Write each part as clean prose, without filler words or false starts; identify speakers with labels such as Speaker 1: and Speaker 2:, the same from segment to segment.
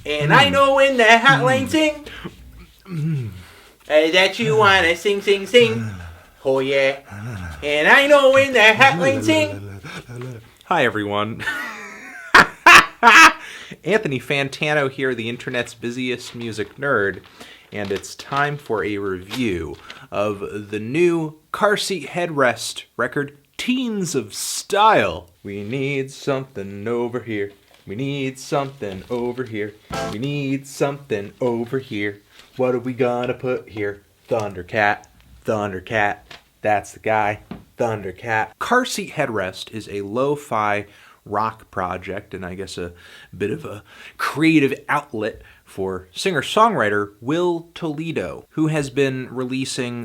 Speaker 1: And I know when the hotline sing that you wanna sing, sing, sing. Oh yeah. And I know when the hotline sing.
Speaker 2: Hi everyone. Anthony Fantano here, the internet's busiest music nerd, and it's time for a review of the new Car Seat Headrest record, Teens of Style. We need something over here. We need something over here. We need something over here. What are we gonna put here? Thundercat. Thundercat. That's the guy. Thundercat. Car Seat Headrest is a lo-fi rock project, and I guess a bit of a creative outlet for singer-songwriter Will Toledo, who has been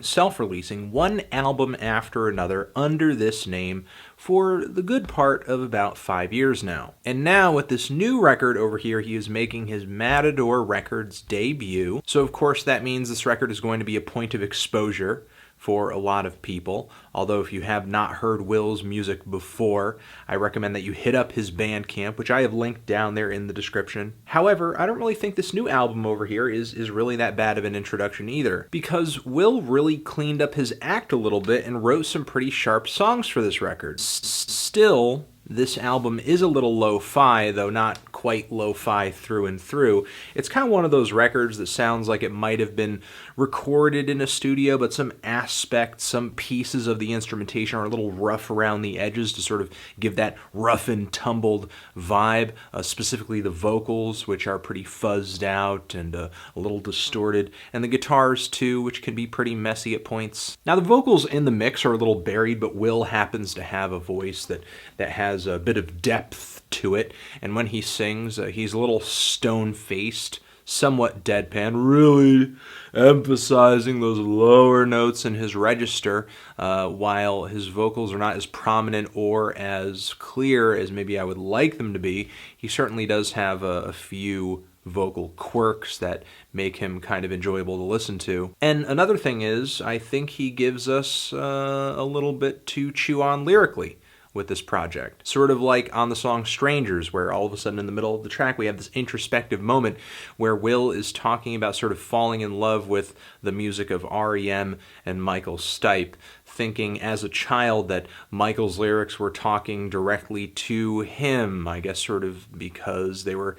Speaker 2: self-releasing one album after another under this name for the good part of about 5 years now. And now with this new record over here, he is making his Matador Records debut. So of course that means this record is going to be a point of exposure for a lot of people. Although if you have not heard Will's music before, I recommend that you hit up his Bandcamp, which I have linked down there in the description. However, I don't really think this new album over here is really that bad of an introduction either, because Will really cleaned up his act a little bit and wrote some pretty sharp songs for this record. Still, this album is a little lo-fi, though not quite lo-fi through and through. It's kind of one of those records that sounds like it might have been recorded in a studio, but some aspects, some pieces of the instrumentation are a little rough around the edges to sort of give that rough and tumbled vibe, specifically the vocals, which are pretty fuzzed out and a little distorted, and the guitars too, which can be pretty messy at points. Now the vocals in the mix are a little buried, but Will happens to have a voice that has a bit of depth to it, and when he sings, he's a little stone-faced, somewhat deadpan, really emphasizing those lower notes in his register, while his vocals are not as prominent or as clear as maybe I would like them to be. He certainly does have a few vocal quirks that make him kind of enjoyable to listen to. And another thing is, I think he gives us a little bit to chew on lyrically with this project. Sort of like on the song Strangers, where all of a sudden in the middle of the track we have this introspective moment where Will is talking about sort of falling in love with the music of R.E.M. and Michael Stipe, thinking as a child that Michael's lyrics were talking directly to him, I guess sort of because they were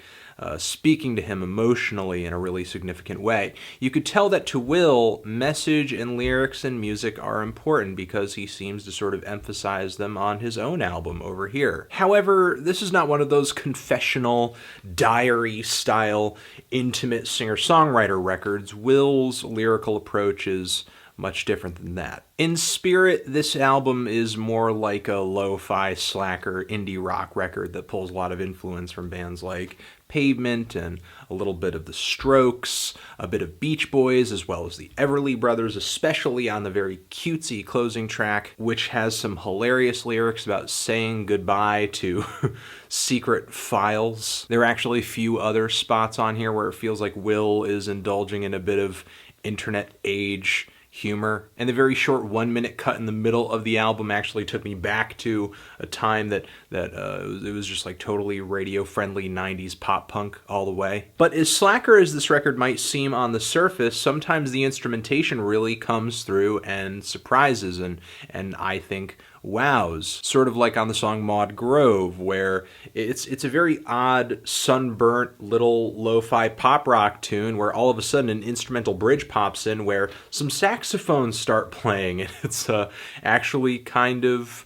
Speaker 2: speaking to him emotionally in a really significant way. You could tell that to Will, message and lyrics and music are important because he seems to sort of emphasize them on his own album over here. However, this is not one of those confessional, diary-style, intimate singer-songwriter records. Will's lyrical approach is much different than that. In spirit, this album is more like a lo-fi slacker indie rock record that pulls a lot of influence from bands like Pavement and a little bit of the Strokes, a bit of Beach Boys, as well as the Everly Brothers, especially on the very cutesy closing track, which has some hilarious lyrics about saying goodbye to secret files. There are actually a few other spots on here where it feels like Will is indulging in a bit of internet age humor, and the very short 1-minute cut in the middle of the album actually took me back to a time that it was just like totally radio-friendly 90s pop-punk all the way. But as slacker as this record might seem on the surface, sometimes the instrumentation really comes through and surprises and I think wows. Sort of like on the song Maud Grove, where it's a very odd, sunburnt little lo-fi pop rock tune where all of a sudden an instrumental bridge pops in where some saxophones start playing, and it's actually kind of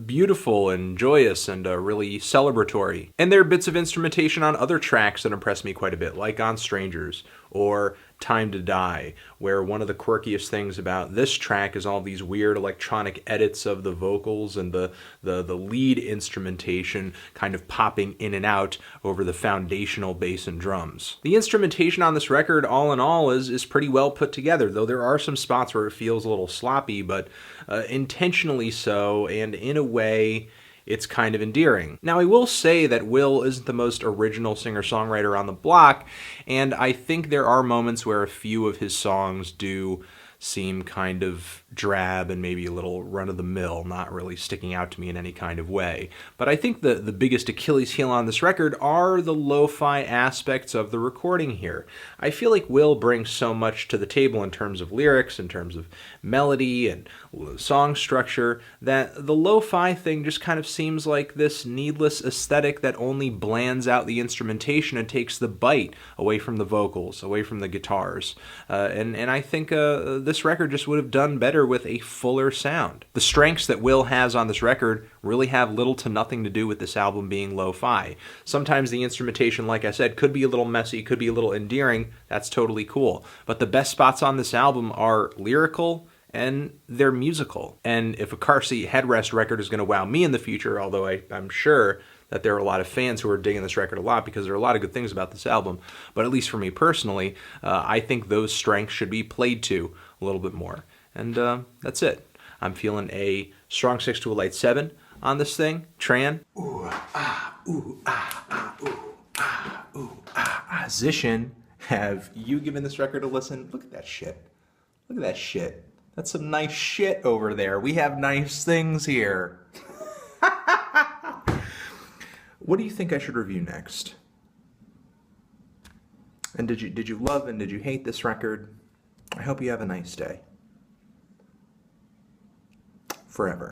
Speaker 2: beautiful and joyous and really celebratory. And there are bits of instrumentation on other tracks that impress me quite a bit, like on Strangers or Time to Die, where one of the quirkiest things about this track is all these weird electronic edits of the vocals and the lead instrumentation kind of popping in and out over the foundational bass and drums. The instrumentation on this record, all in all, is pretty well put together, though there are some spots where it feels a little sloppy, but intentionally so, and in a way it's kind of endearing. Now, I will say that Will isn't the most original singer-songwriter on the block, and I think there are moments where a few of his songs do seem kind of drab and maybe a little run-of-the-mill, not really sticking out to me in any kind of way. But I think the biggest Achilles heel on this record are the lo-fi aspects of the recording here. I feel like Will brings so much to the table in terms of lyrics, in terms of melody and song structure, that the lo-fi thing just kind of seems like this needless aesthetic that only blands out the instrumentation and takes the bite away from the vocals, away from the guitars. And I think this record just would have done better with a fuller sound. The strengths that Will has on this record really have little to nothing to do with this album being lo-fi. Sometimes the instrumentation, like I said, could be a little messy, could be a little endearing. That's totally cool. But the best spots on this album are lyrical and they're musical. And if a Car Seat Headrest record is going to wow me in the future, although I'm sure that there are a lot of fans who are digging this record a lot because there are a lot of good things about this album, but at least for me personally, I think those strengths should be played to a little bit more. And that's it. I'm feeling a strong 6 to a light 7 on this thing. Tran. Ooh, ah, ooh, ah, ah, ooh, ah, ooh, ah, ah. Zishin, have you given this record a listen? Look at that shit. Look at that shit. That's some nice shit over there. We have nice things here. What do you think I should review next? And did you love and did you hate this record? I hope you have a nice day. Forever.